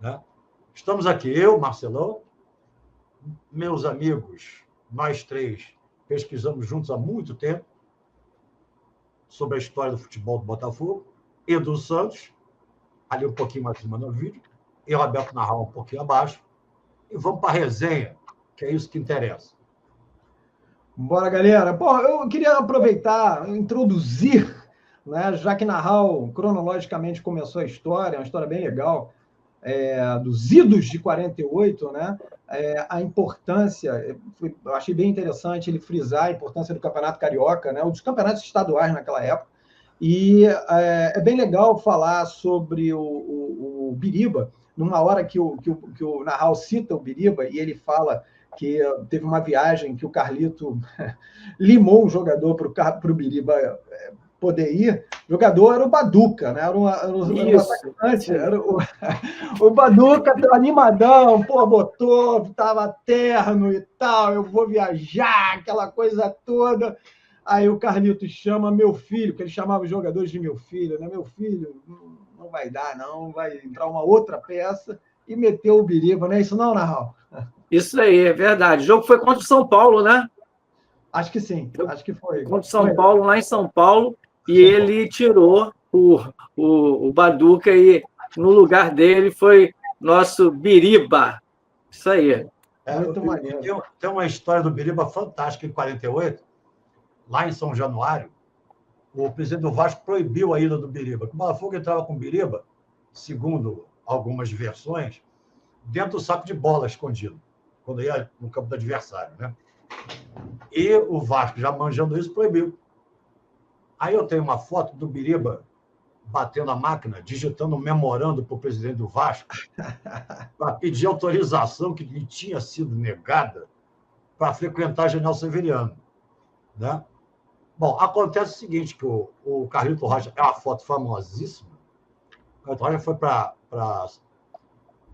né? Estamos aqui, eu, Marcelão, meus amigos, nós três pesquisamos juntos há muito tempo sobre a história do futebol do Botafogo, Edu Santos, ali um pouquinho mais acima no vídeo, e Roberto Narral um pouquinho abaixo, e vamos para a resenha, que é isso que interessa. Bora, galera. Pô, eu queria aproveitar, introduzir, né, já que Narral cronologicamente começou a história, uma história bem legal, dos idos de 48, né? A importância, eu achei bem interessante ele frisar a importância do Campeonato Carioca, né? Dos campeonatos estaduais naquela época. E é bem legal falar sobre o Biriba, numa hora que o Narral cita o Biriba e ele fala que teve uma viagem que o Carlito limou um jogador para o Biriba poder ir. O jogador era o Baduca, né? Era um atacante. Era o Baduca, animadão, pô, botou, tava terno e tal, eu vou viajar, aquela coisa toda. Aí o Carlito chama meu filho, que ele chamava os jogadores de meu filho, né? Meu filho, não vai dar, não, vai entrar uma outra peça e meteu o Biriba, não é isso não, Narral? Isso aí, é verdade. O jogo foi contra o São Paulo, né? Acho que sim, acho que foi. Contra o São Paulo, lá em São Paulo, e ele tirou o Baduca e no lugar dele foi nosso Biriba. Isso aí. Muito maneiro. Tem uma história do Biriba fantástica em 48, lá em São Januário. O presidente do Vasco proibiu a ida do Biriba. O Botafogo entrava com o Biriba, segundo algumas versões, dentro do saco de bola escondido, quando ia no campo do adversário, né? E o Vasco, já manjando isso, proibiu. Aí eu tenho uma foto do Biriba batendo a máquina, digitando um memorando para o presidente do Vasco, para pedir autorização que lhe tinha sido negada para frequentar a General Severiano, né? Bom, acontece o seguinte, que o Carlito Rocha, é uma foto famosíssima, o Carlito Rocha foi para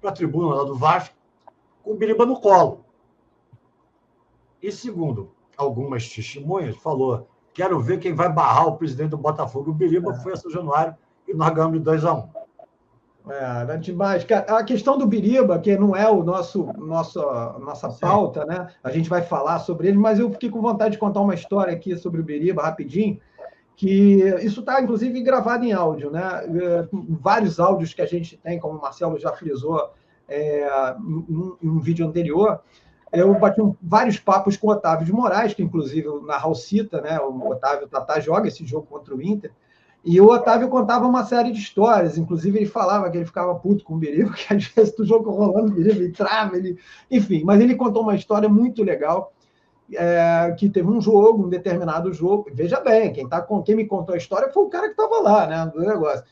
a tribuna lá do Vasco com o Biriba no colo. E, segundo algumas testemunhas, falou: quero ver quem vai barrar o presidente do Botafogo. O Biriba foi a São Januário e nós ganhamos de 2-1. Era demais. A questão do Biriba, que não é nossa pauta, né? A gente vai falar sobre ele, mas eu fiquei com vontade de contar uma história aqui sobre o Biriba, rapidinho, que isso está, inclusive, gravado em áudio, né? Vários áudios que a gente tem, como o Marcelo já frisou em um vídeo anterior. Eu bati vários papos com o Otávio de Moraes, que inclusive o Narral cita, né? O Otávio Tatá joga esse jogo contra o Inter, e o Otávio contava uma série de histórias, inclusive ele falava que ele ficava puto com o Biriba, que às vezes do jogo rolando, o Biriba entrava, enfim, mas ele contou uma história muito legal, que teve um determinado jogo, veja bem, quem me contou a história foi o cara que estava lá, né, do negócio,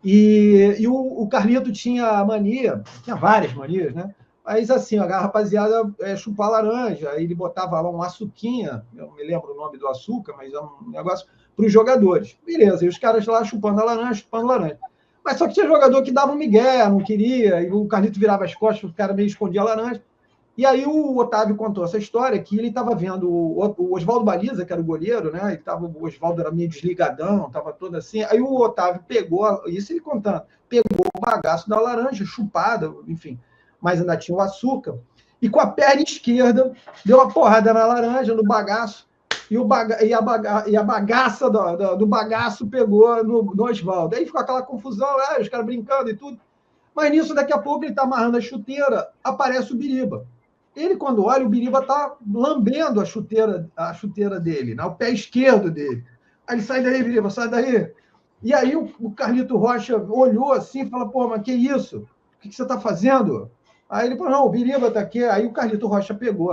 e o Carlito tinha mania, tinha várias manias, né? Mas assim, a rapaziada chupar laranja, aí ele botava lá um açuquinha, eu não me lembro o nome do açúcar, mas é um negócio para os jogadores. Beleza, e os caras lá chupando laranja. Mas só que tinha jogador que dava um migué, não queria, e o Carlito virava as costas, o cara meio escondia a laranja. E aí o Otávio contou essa história, que ele estava vendo o Oswaldo Baliza, que era o goleiro, né? O Oswaldo era meio desligadão, estava todo assim. Aí o Otávio pegou, isso ele contando, pegou o bagaço da laranja, chupada, enfim, mas ainda tinha o açúcar, e com a perna esquerda deu uma porrada na laranja, no bagaço, e a bagaça do bagaço pegou no Oswaldo. Aí ficou aquela confusão, os caras brincando e tudo. Mas nisso, daqui a pouco, ele está amarrando a chuteira, aparece o Biriba. Ele, quando olha, o Biriba está lambendo a chuteira dele, né? O pé esquerdo dele. Aí ele: sai daí, Biriba, sai daí. E aí o Carlito Rocha olhou assim e falou: pô, mas que isso? O que você está fazendo? Aí ele falou: não, o Biriba está aqui. Aí o Carlito Rocha pegou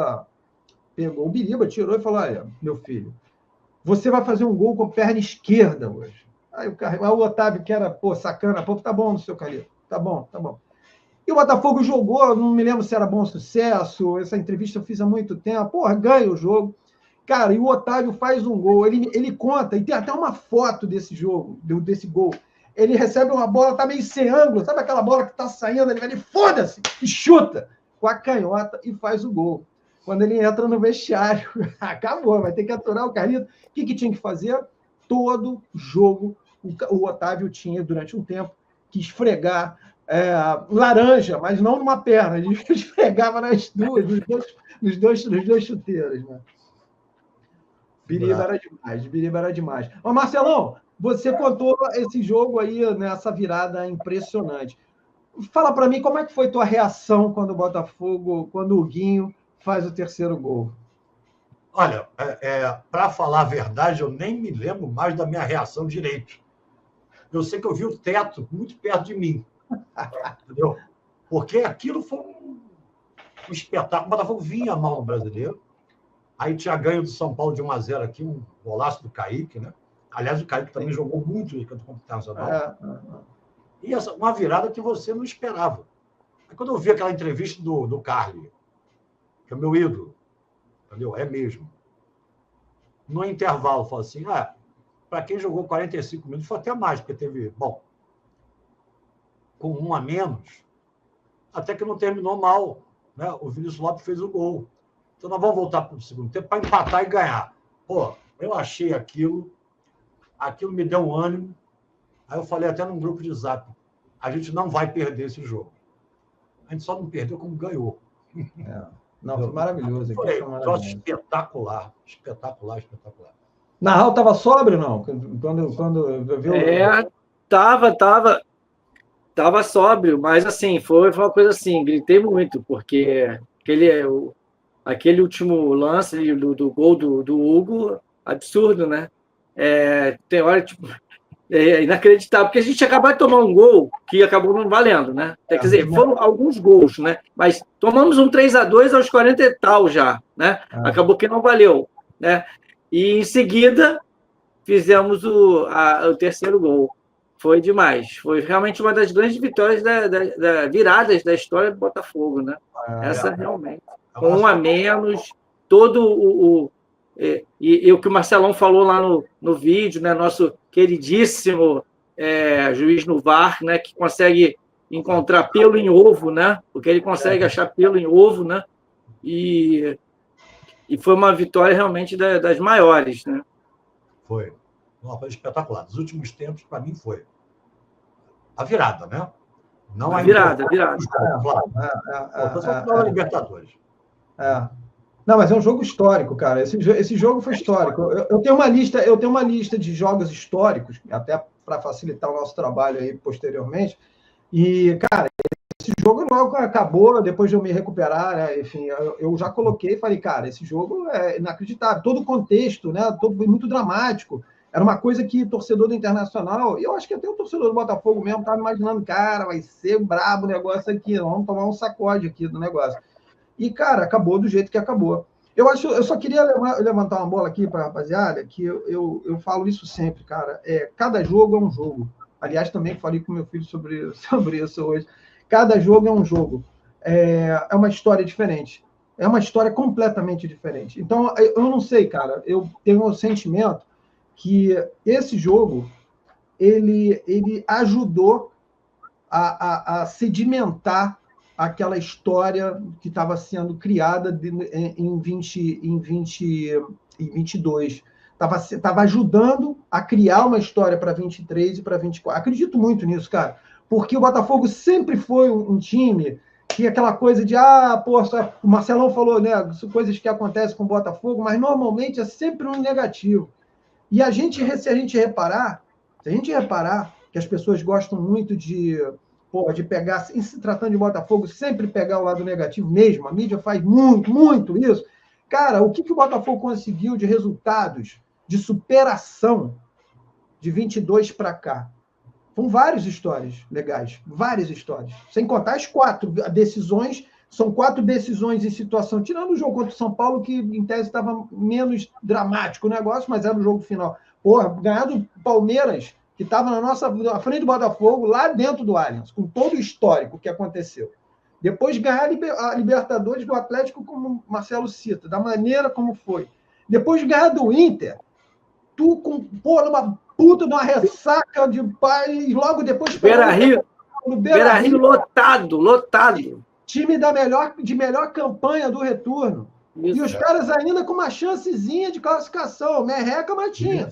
o Biriba, tirou e falou: olha, meu filho, você vai fazer um gol com a perna esquerda hoje. Aí o Otávio, que era, sacana, tá bom, seu Carlito, tá bom. E o Botafogo jogou, não me lembro se era Bom Sucesso, essa entrevista eu fiz há muito tempo, ganha o jogo. Cara, e o Otávio faz um gol, ele conta, e tem até uma foto desse jogo, desse gol. Ele recebe uma bola, tá meio sem ângulo, sabe aquela bola que tá saindo, ele vai, foda-se, e chuta com a canhota e faz o gol. Quando ele entra no vestiário, acabou, vai ter que aturar o Carlito. O que tinha que fazer? Todo jogo, o Otávio tinha, durante um tempo, que esfregar laranja, mas não numa perna, ele esfregava nas duas, nos dois chuteiros, né? Biriba era demais. Ô, Marcelão, você contou esse jogo aí, nessa virada impressionante. Fala para mim como é que foi tua reação quando o Guinho faz o terceiro gol. Olha, para falar a verdade, eu nem me lembro mais da minha reação direito. Eu sei que eu vi o teto muito perto de mim. Entendeu? Porque aquilo foi um espetáculo. O Botafogo vinha mal no Brasileiro. Aí tinha ganho do São Paulo de 1-0 aqui, um golaço do Kaique, né? Aliás, o Kaique também jogou muito no Campeonato Internacional. E uma virada que você não esperava. Aí, quando eu vi aquela entrevista do Carly, que é o meu ídolo, entendeu? É mesmo. No intervalo, falou assim, para quem jogou 45 minutos, foi até mais, porque teve, com um a menos, até que não terminou mal, né? O Vinícius Lopes fez o gol. Então, nós vamos voltar para o segundo tempo para empatar e ganhar. Pô, eu achei aquilo me deu um ânimo. Aí eu falei até num grupo de zap, a gente não vai perder esse jogo. A gente só não perdeu como ganhou. Não, foi maravilhoso. Foi espetacular. Narral estava sóbrio, não? Quando viu... Tava sóbrio, mas assim, foi uma coisa assim, gritei muito, porque aquele último lance do gol do Hugo, absurdo, né? Tem hora, tipo, inacreditável, porque a gente acabou de tomar um gol que acabou não valendo, né? Quer dizer, foram alguns gols, né? Mas tomamos um 3-2 aos 40 e tal já, né? Acabou que não valeu, né? E em seguida fizemos o terceiro gol. Foi demais. Foi realmente uma das grandes vitórias da viradas da história do Botafogo, né? Essa realmente. Com um a menos, todo e o que o Marcelão falou lá no vídeo, né? Nosso queridíssimo juiz no VAR, né? Que consegue encontrar pelo em ovo, né? Porque ele consegue achar pelo em ovo, né? E foi uma vitória realmente das maiores, né? Foi. Uma coisa espetacular. Nos últimos tempos, para mim, foi a virada, né? Não a virada. Claro. Libertadores. Não, mas é um jogo histórico, cara. Esse jogo foi histórico. Eu tenho uma lista de jogos históricos, até para facilitar o nosso trabalho aí posteriormente. E, cara, esse jogo logo acabou, depois de eu me recuperar, né? Enfim, eu já coloquei e falei, cara, esse jogo é inacreditável. Todo o contexto, né? Muito dramático. Era uma coisa que o torcedor do Internacional, e eu acho que até o torcedor do Botafogo mesmo estava imaginando, cara, vai ser brabo o negócio aqui, vamos tomar um sacode aqui do negócio. E, cara, acabou do jeito que acabou. Eu só queria levantar uma bola aqui para a rapaziada, que eu falo isso sempre, cara. Cada jogo é um jogo. Aliás, também falei com meu filho sobre isso hoje. Cada jogo é um jogo. É uma história diferente. É uma história completamente diferente. Então, eu não sei, cara. Eu tenho um sentimento que esse jogo ele ajudou a sedimentar aquela história que estava sendo criada em 2022. Estava ajudando a criar uma história para 23 e para 24. Acredito muito nisso, cara, porque o Botafogo sempre foi um time que aquela coisa de, o Marcelão falou, né, coisas que acontecem com o Botafogo, mas normalmente é sempre um negativo. E se a gente reparar que as pessoas gostam muito de pegar, em se tratando de Botafogo, sempre pegar o lado negativo mesmo, a mídia faz muito, muito isso. Cara, o que o Botafogo conseguiu de resultados, de superação de 22 para cá? São várias histórias legais, várias histórias. Sem contar as 4 decisões, são 4 decisões em situação, tirando o jogo contra o São Paulo, que em tese estava menos dramático o negócio, mas era o jogo final. Ganhar do Palmeiras, que estava na frente do Botafogo, lá dentro do Allianz, com todo o histórico que aconteceu. Depois ganhar a Libertadores do Atlético, como o Marcelo cita, da maneira como foi. Depois ganhar do Inter, numa puta de uma ressaca de paz, logo depois... Beira-Rio lotado. Time de melhor campanha do retorno. Isso, e os caras ainda com uma chancezinha de classificação. Merreca, mas tinha.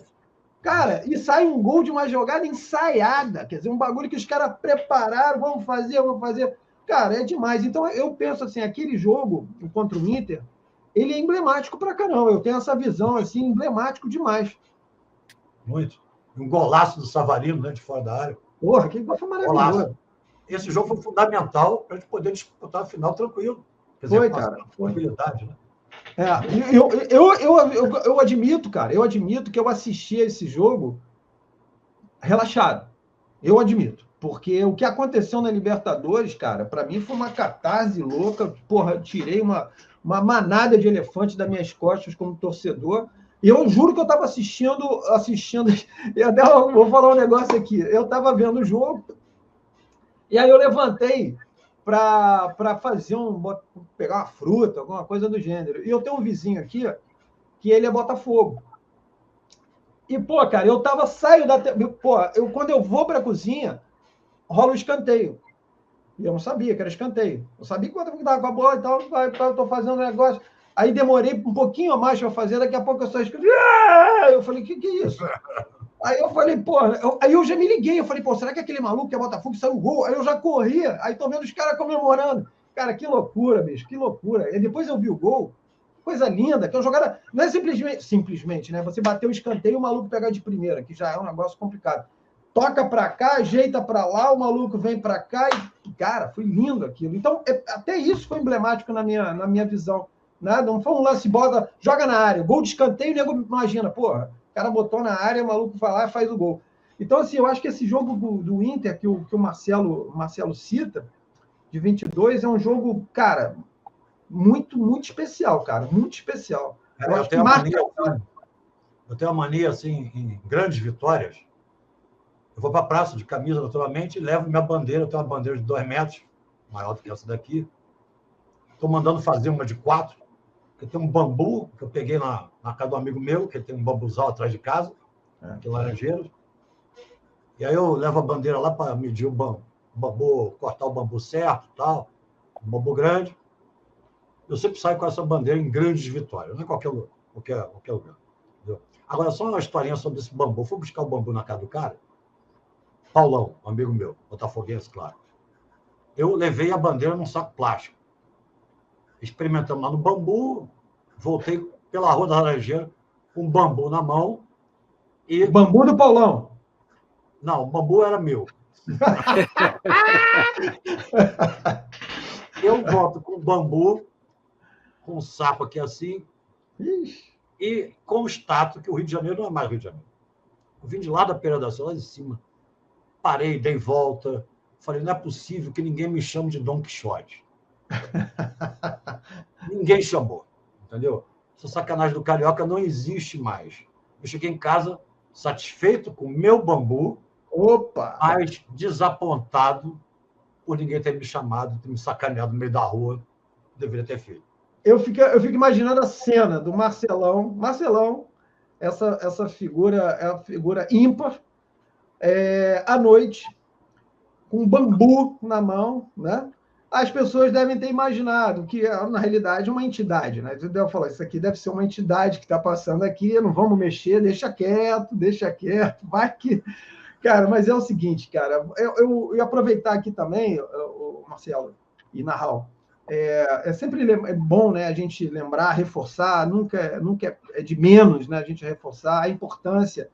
Cara, e sai um gol de uma jogada ensaiada, quer dizer, um bagulho que os caras prepararam, vamos fazer. Cara, é demais. Então, eu penso assim, aquele jogo contra o Inter, ele é emblemático pra caramba. Eu tenho essa visão, assim, emblemático demais. Muito. Um golaço do Savarino, né, de fora da área. Porra, que foi maravilhoso. Golaço. Esse jogo foi fundamental para a gente poder disputar a final tranquilo. Quer Foi, dizer, cara. Foi. Tranquilidade, né? Eu admito, cara, que eu assisti a esse jogo relaxado. Eu admito. Porque o que aconteceu na Libertadores, cara, para mim foi uma catarse louca. Porra, eu tirei uma manada de elefante das minhas costas como torcedor. E eu juro que eu estava assistindo. E até vou falar um negócio aqui. Eu estava vendo o jogo, e aí eu levantei para fazer pegar uma fruta, alguma coisa do gênero. E eu tenho um vizinho aqui que ele é Botafogo. E, pô, cara, saio da. Pô, quando eu vou para a cozinha, rola um escanteio. E eu não sabia que era escanteio. Eu sabia que quando eu estava com a bola e tal, eu estou fazendo um negócio. Aí demorei um pouquinho a mais para fazer, daqui a pouco eu só escrevi. Eu falei, que é isso? Aí eu falei, pô, aí eu já me liguei, eu falei, pô, será que aquele maluco que é Botafogo saiu o gol? Aí eu já corria, aí tô vendo os caras comemorando. Cara, que loucura, bicho, que loucura. E depois eu vi o gol, coisa linda, que é uma jogada, não é simplesmente, né? Você bateu o escanteio e o maluco pegar de primeira, que já é um negócio complicado. Toca para cá, ajeita para lá, o maluco vem para cá e, cara, foi lindo aquilo. Então, até isso foi emblemático na minha visão. Né? Não foi um lance bola, joga na área, gol de escanteio, o nego imagina, porra, o cara botou na área, o maluco vai lá e faz o gol. Então, assim, eu acho que esse jogo do Inter, que o Marcelo cita, de 22, é um jogo, cara, muito, muito especial, cara, muito especial. Eu tenho uma mania, assim, em grandes vitórias. Eu vou para a praça de camisa, naturalmente, e levo minha bandeira. Eu tenho uma bandeira de 2 metros, maior do que essa daqui. Estou mandando fazer uma de 4. Eu tenho um bambu que eu peguei na casa do amigo meu, que tem um bambuzal atrás de casa, que é Laranjeiras. E aí eu levo a bandeira lá para medir o bambu, cortar o bambu certo, tal, um bambu grande. Eu sempre saio com essa bandeira em grandes vitórias, não é qualquer lugar. Entendeu? Agora, só uma historinha sobre esse bambu. Eu fui buscar o bambu na casa do cara, Paulão, um amigo meu, botafoguense, claro. Eu levei a bandeira num saco plástico. Experimentamos lá no bambu, voltei pela Rua da Laranjeira, com um bambu na mão. E... O bambu do Paulão? Não, o bambu era meu. Eu volto com o bambu, com um saco aqui assim, e constato que o Rio de Janeiro não é mais Rio de Janeiro. Eu vim de lá da Pereira da Silva, lá de cima. Parei, dei volta. Falei, não é possível que ninguém me chame de Dom Quixote. Ninguém chamou, entendeu? Essa sacanagem do carioca não existe mais. Eu cheguei em casa satisfeito com o meu bambu, mas desapontado por ninguém ter me chamado, ter me sacaneado no meio da rua. Deveria ter feito. Eu fico imaginando a cena do Marcelão. Marcelão, essa figura é uma figura ímpar, à noite, com um bambu na mão, né? As pessoas devem ter imaginado que, na realidade, é uma entidade, né? Eu falo, isso aqui deve ser uma entidade que está passando aqui, não vamos mexer, deixa quieto, vai que... Cara, mas é o seguinte, cara, eu aproveitar aqui também, o Marcelo e Nahal, é sempre bom, né, a gente lembrar, reforçar, nunca é de menos, né, a gente reforçar a importância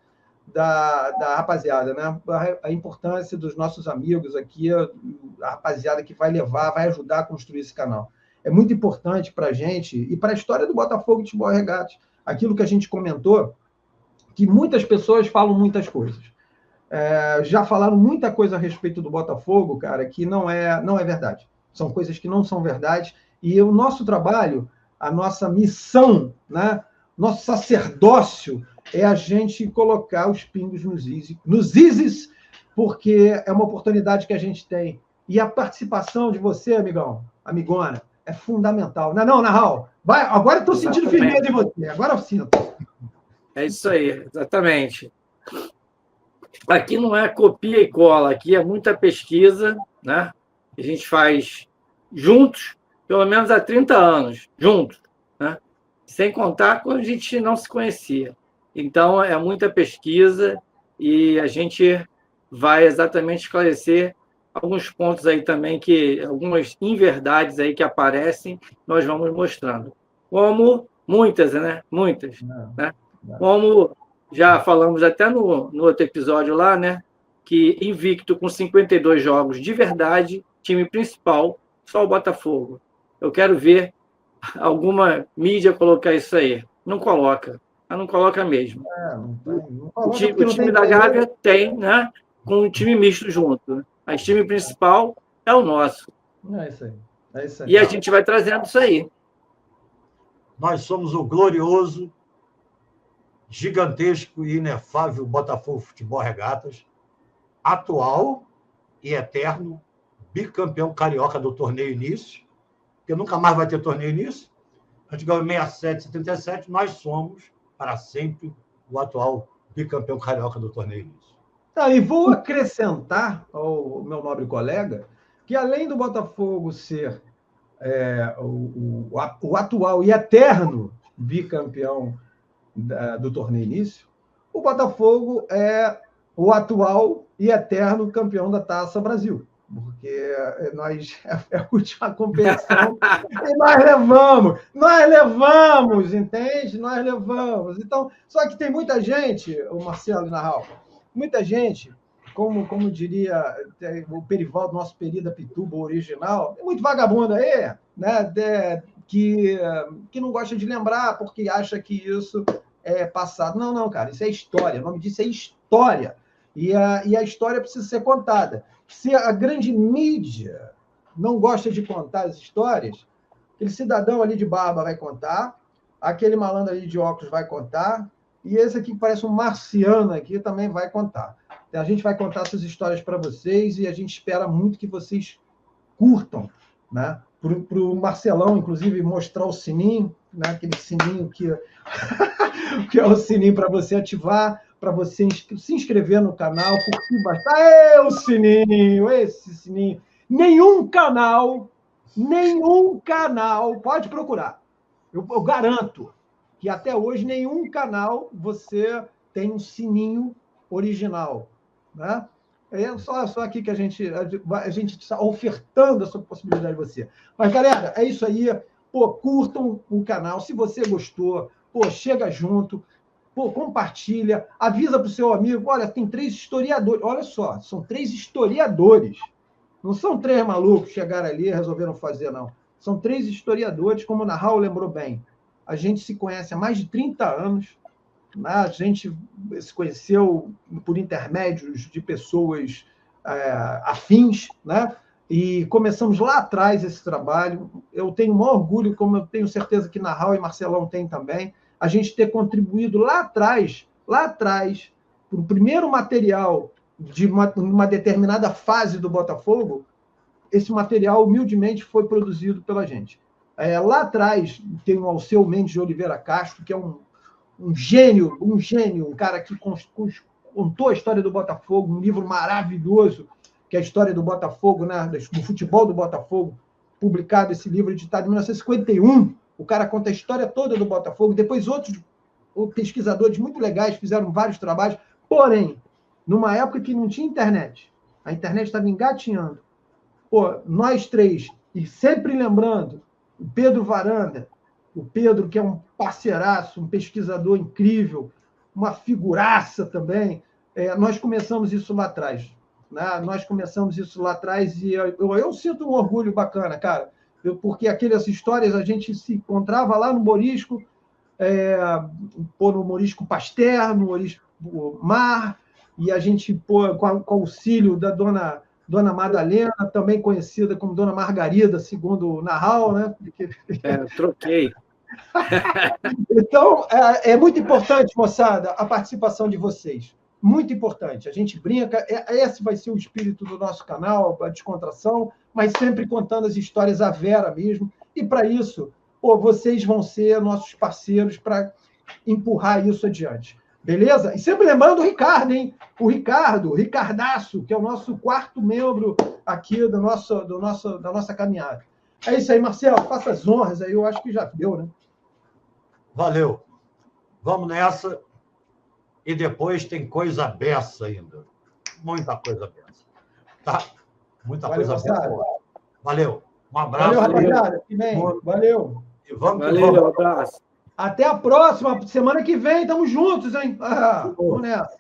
da rapaziada, né? A importância dos nossos amigos aqui, a rapaziada que vai ajudar a construir esse canal. É muito importante para a gente e para a história do Botafogo de Futebol e Regatas. Aquilo que a gente comentou, que muitas pessoas falam muitas coisas. Já falaram muita coisa a respeito do Botafogo, cara, que não é verdade. São coisas que não são verdade. E o nosso trabalho, a nossa missão, né? Nosso sacerdócio é a gente colocar os pingos nos isis, porque é uma oportunidade que a gente tem. E a participação de você, amigão, amigona, é fundamental. Não, Nahal? Vai, agora eu estou sentindo firmeza em você. Agora eu sinto. É isso aí, exatamente. Aqui não é copia e cola, aqui é muita pesquisa, né? A gente faz juntos, pelo menos há 30 anos, juntos, né? Sem contar quando a gente não se conhecia. Então, é muita pesquisa e a gente vai exatamente esclarecer alguns pontos aí também, algumas inverdades aí que aparecem, nós vamos mostrando. Como muitas, né? Muitas. Né? Como já falamos até no outro episódio lá, né? Que invicto com 52 jogos de verdade, time principal, só o Botafogo. Eu quero ver alguma mídia colocar isso aí. Não coloca. Mas não coloca mesmo. Não coloca o time da Gávea tem, né? Com um time misto junto. Né? Mas o time principal é o nosso. É isso aí. É isso aí. E a gente vai trazendo isso aí. Nós somos o glorioso, gigantesco e inefável Botafogo Futebol Regatas, atual e eterno bicampeão carioca do torneio início, porque nunca mais vai ter torneio início. Antigamente, 67, 77, nós somos, para sempre, o atual bicampeão carioca do torneio início. E vou acrescentar ao meu nobre colega que, além do Botafogo ser o atual e eterno bicampeão do torneio início, o Botafogo é o atual e eterno campeão da Taça Brasil, porque nós é a última competição e nós levamos, entende? Nós levamos. Então, só que tem muita gente, o Marcelo e Narral, muita gente, como diria o Perivaldo, nosso Perida Pituba original, tem muito vagabundo aí, né, que não gosta de lembrar porque acha que isso é passado. Não, cara, isso é história. O nome disso é história. E a história precisa ser contada. Se a grande mídia não gosta de contar as histórias, aquele cidadão ali de barba vai contar, aquele malandro ali de óculos vai contar, e esse aqui que parece um marciano aqui também vai contar. Então, a gente vai contar essas histórias para vocês e a gente espera muito que vocês curtam, né? Para o Marcelão, inclusive, mostrar o sininho, né? Aquele sininho que é o sininho para você ativar, para você se inscrever no canal, curtir bastante. O sininho, esse sininho. Nenhum canal, pode procurar. Eu garanto que até hoje nenhum canal você tem um sininho original, né? É só aqui que a gente está ofertando essa possibilidade de você. Mas, galera, é isso aí. Curtam o canal. Se você gostou, chega junto, compartilha, avisa para o seu amigo. Olha, tem 3 historiadores. Olha só, são 3 historiadores. Não são 3 malucos que chegaram ali e resolveram fazer, não. São 3 historiadores, como o Narral lembrou bem. A gente se conhece há mais de 30 anos. Né? A gente se conheceu por intermédios de pessoas afins, né? E começamos lá atrás esse trabalho. Eu tenho o maior orgulho, como eu tenho certeza que Narral e Marcelão têm também, a gente ter contribuído lá atrás, para o primeiro material de uma determinada fase do Botafogo. Esse material, humildemente, foi produzido pela gente. Lá atrás, tem o Alceu Mendes de Oliveira Castro, que é um gênio, um cara que contou a história do Botafogo, um livro maravilhoso, que é a história do Botafogo, né, do futebol do Botafogo, publicado esse livro, editado em 1951. O cara conta a história toda do Botafogo. Depois, outros pesquisadores muito legais fizeram vários trabalhos. Porém, numa época que não tinha internet, a internet estava engatinhando. Nós 3, e sempre lembrando, o Pedro Varanda, o Pedro, que é um parceiraço, um pesquisador incrível, uma figuraça também, nós começamos isso lá atrás. Né? E eu sinto um orgulho bacana, cara, porque aquelas histórias a gente se encontrava lá no Morisco, no Morisco Pasteur, no Morisco Mar, e a gente, com o auxílio da Dona Madalena, também conhecida como Dona Margarida, segundo o Narral, né? Troquei. Então, é muito importante, moçada, a participação de vocês. Muito importante. A gente brinca, esse vai ser o espírito do nosso canal, a descontração, mas sempre contando as histórias à vera mesmo. E, para isso, vocês vão ser nossos parceiros para empurrar isso adiante. Beleza? E sempre lembrando o Ricardo, hein? O Ricardaço, que é o nosso 4º membro aqui da nossa caminhada. É isso aí, Marcelo. Faça as honras aí, eu acho que já deu, né? Valeu. Vamos nessa. e depois tem coisa beça ainda. Muita coisa beça. Tá? Muita Valeu, coisa beça. Valeu. Um abraço. Valeu, rapaziada. Valeu. E vamos que Valeu, vamos. abraço. Até a próxima. Semana que vem, estamos juntos, hein? Vamos nessa.